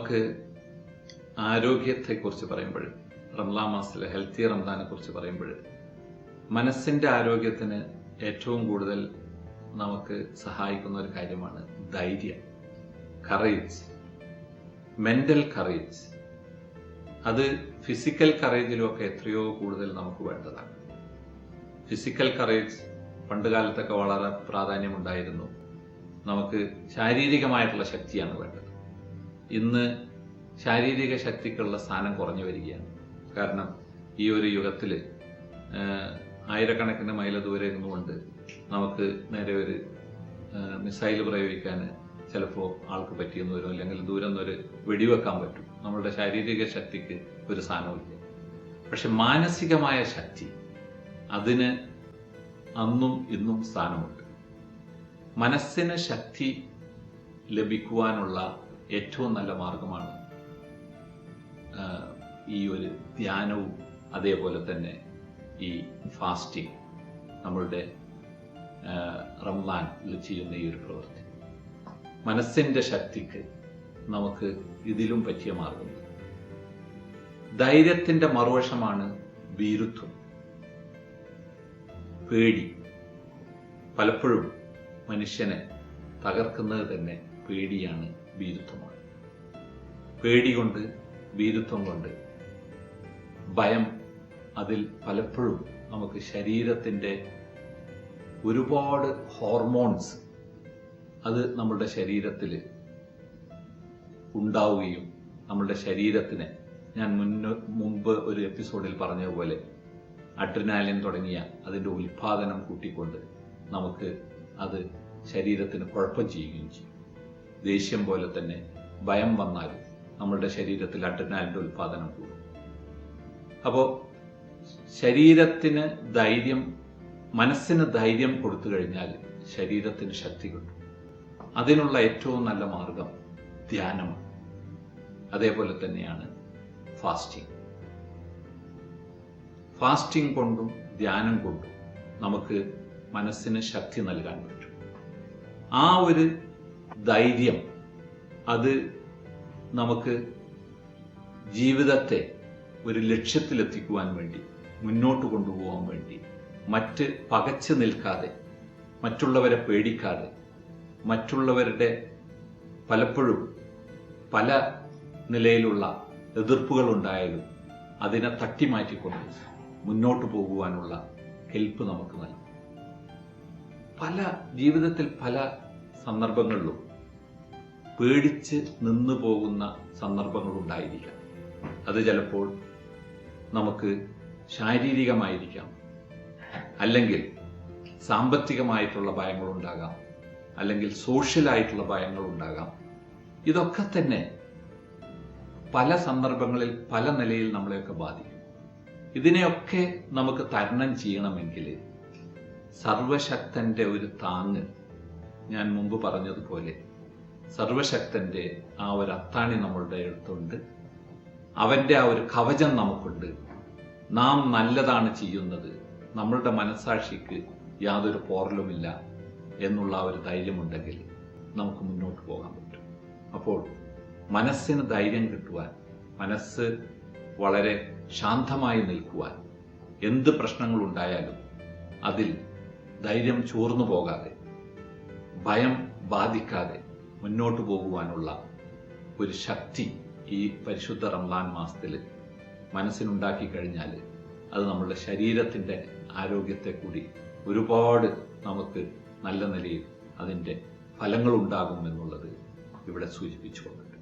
നമുക്ക് ആരോഗ്യത്തെക്കുറിച്ച് പറയുമ്പോൾ, റംസാൻ മാസത്തിലെ ഹെൽത്തി റംസാനെ കുറിച്ച് പറയുമ്പോൾ, മനസ്സിൻ്റെ ആരോഗ്യത്തിന് ഏറ്റവും കൂടുതൽ നമുക്ക് സഹായിക്കുന്ന ഒരു കാര്യമാണ് ധൈര്യം, കറേജ്, മെൻ്റൽ കറേജ്. അത് ഫിസിക്കൽ കറേജിലുമൊക്കെ എത്രയോ കൂടുതൽ നമുക്ക് വേണ്ടതാണ്. ഫിസിക്കൽ കറേജ് പണ്ട് കാലത്തൊക്കെ വളരെ പ്രാധാന്യമുണ്ടായിരുന്നു. നമുക്ക് ശാരീരികമായിട്ടുള്ള ശക്തിയാണ് വേണ്ടത്. ഇന്ന് ശാരീരിക ശക്തിക്കുള്ള സ്ഥാനം കുറഞ്ഞു വരികയാണ്. കാരണം ഈ ഒരു യുഗത്തിൽ ആയിരക്കണക്കിന് മൈൽ ദൂരെ ഇരുന്നുകൊണ്ട് നമുക്ക് നേരെ ഒരു മിസൈൽ പ്രയോഗിക്കാൻ ചിലപ്പോൾ ആൾക്ക് പറ്റിയെന്ന് വരും, അല്ലെങ്കിൽ ദൂരം നിന്നൊരു വെടിവെക്കാൻ പറ്റും. നമ്മളുടെ ശാരീരിക ശക്തിക്ക് ഒരു സ്ഥാനമില്ല. പക്ഷെ മാനസികമായ ശക്തി, അതിന് അന്നും ഇന്നും സ്ഥാനമുണ്ട്. മനസ്സിന് ശക്തി ലഭിക്കുവാനുള്ള ഏറ്റവും നല്ല മാർഗമാണ് ഈ ഒരു ധ്യാനവും അതേപോലെ തന്നെ ഈ ഫാസ്റ്റിംഗ്, നമ്മളുടെ റംസാനിൽ ചെയ്യുന്ന ഈ ഒരു പ്രവൃത്തി. മനസ്സിൻ്റെ ശക്തിക്ക് നമുക്ക് ഇതിലും പറ്റിയ മാർഗമുണ്ട്. ധൈര്യത്തിൻ്റെ മറുവശമാണ് ഭീരുത്വം, പേടി. പലപ്പോഴും മനുഷ്യനെ തകർക്കുന്നത് തന്നെ പേടിയാണ്, ഭീരുത്വമാണ്. പേടി കൊണ്ട്, ഭീരുത്വം കൊണ്ട്, ഭയം, അതിൽ പലപ്പോഴും നമുക്ക് ശരീരത്തിൻ്റെ ഒരുപാട് ഹോർമോൺസ് അത് നമ്മളുടെ ശരീരത്തിൽ ഉണ്ടാവുകയും നമ്മളുടെ ശരീരത്തിന്, ഞാൻ മുമ്പ് ഒരു എപ്പിസോഡിൽ പറഞ്ഞതുപോലെ, അഡ്രിനാലിൻ തുടങ്ങിയ അതിൻ്റെ ഉൽപ്പാദനം കൂട്ടിക്കൊണ്ട് നമുക്ക് അത് ശരീരത്തിന് കുഴപ്പം ചെയ്യുകയും ചെയ്യും. ദേഷ്യം പോലെ തന്നെ ഭയം വന്നാൽ നമ്മളുടെ ശരീരത്തിൽ അഡ്രിനാലിൻ്റെ ഉൽപ്പാദനം കൂടും. അപ്പോൾ ശരീരത്തിന് ധൈര്യം, മനസ്സിന് ധൈര്യം കൊടുത്തു കഴിഞ്ഞാൽ ശരീരത്തിന് ശക്തി കിട്ടും. അതിനുള്ള ഏറ്റവും നല്ല മാർഗം ധ്യാനമാണ്. അതേപോലെ തന്നെയാണ് ഫാസ്റ്റിംഗ്. ഫാസ്റ്റിംഗ് കൊണ്ടും ധ്യാനം കൊണ്ടും നമുക്ക് മനസ്സിന് ശക്തി നൽകാൻ പറ്റും. ആ ഒരു ധൈര്യം, അത് നമുക്ക് ജീവിതത്തെ ഒരു ലക്ഷ്യത്തിലെത്തിക്കുവാൻ വേണ്ടി, മുന്നോട്ട് കൊണ്ടുപോകാൻ വേണ്ടി, മറ്റ് പകച്ചു നിൽക്കാതെ, മറ്റുള്ളവരെ പേടിക്കാതെ, മറ്റുള്ളവരുടെ പലപ്പോഴും പല നിലയിലുള്ള എതിർപ്പുകൾ ഉണ്ടായാലും അതിനെ തട്ടിമാറ്റിക്കൊണ്ട് മുന്നോട്ട് പോകുവാനുള്ള ഹെൽപ്പ് നമുക്ക് നൽകും. ജീവിതത്തിൽ പല സന്ദർഭങ്ങളിലും പേടിച്ച് നിന്നു പോകുന്ന സന്ദർഭങ്ങളുണ്ടായിരിക്കാം. അത് ചിലപ്പോൾ നമുക്ക് ശാരീരികമായിരിക്കാം, അല്ലെങ്കിൽ സാമ്പത്തികമായിട്ടുള്ള ഭയങ്ങളുണ്ടാകാം, അല്ലെങ്കിൽ സോഷ്യലായിട്ടുള്ള ഭയങ്ങളുണ്ടാകാം. ഇതൊക്കെ തന്നെ പല സന്ദർഭങ്ങളിൽ പല നിലയിൽ നമ്മളെയൊക്കെ ബാധിക്കും. ഇതിനെയൊക്കെ നമുക്ക് തരണം ചെയ്യണമെങ്കിൽ സർവശക്തന്റെ ഒരു താങ്ങ്, ഞാൻ മുമ്പ് പറഞ്ഞതുപോലെ സർവശക്തന്റെ ആ ഒരു അത്താണി നമ്മളുടെ അടുത്തുണ്ട്. അവന്റെ ആ ഒരു കവചം നമുക്കുണ്ട്. നാം നല്ലതാണ് ചെയ്യുന്നത്, നമ്മളുടെ മനസ്സാക്ഷിക്ക് യാതൊരു പോറലുമില്ല എന്നുള്ള ഒരു ധൈര്യമുണ്ടെങ്കിൽ നമുക്ക് മുന്നോട്ട് പോകാൻ പറ്റും. അപ്പോൾ മനസ്സിന് ധൈര്യം കിട്ടുവാൻ, മനസ്സ് വളരെ ശാന്തമായി നിൽക്കുവാൻ, എന്ത് പ്രശ്നങ്ങളുണ്ടായാലും അതിൽ ധൈര്യം ചോർന്നു പോകാതെ, ഭയം ബാധിക്കാതെ മുന്നോട്ട് പോകുവാനുള്ള ഒരു ശക്തി ഈ പരിശുദ്ധ റംസാൻ മാസത്തിൽ മനസ്സിനുണ്ടാക്കി കഴിഞ്ഞാൽ അത് നമ്മളുടെ ശരീരത്തിൻ്റെ ആരോഗ്യത്തെ കൂടി ഒരുപാട് നമുക്ക് നല്ല നിലയിൽ അതിൻ്റെ ഫലങ്ങളുണ്ടാകും എന്നുള്ളത് ഇവിടെ സൂചിപ്പിച്ചുകൊണ്ടിട്ടുണ്ട്.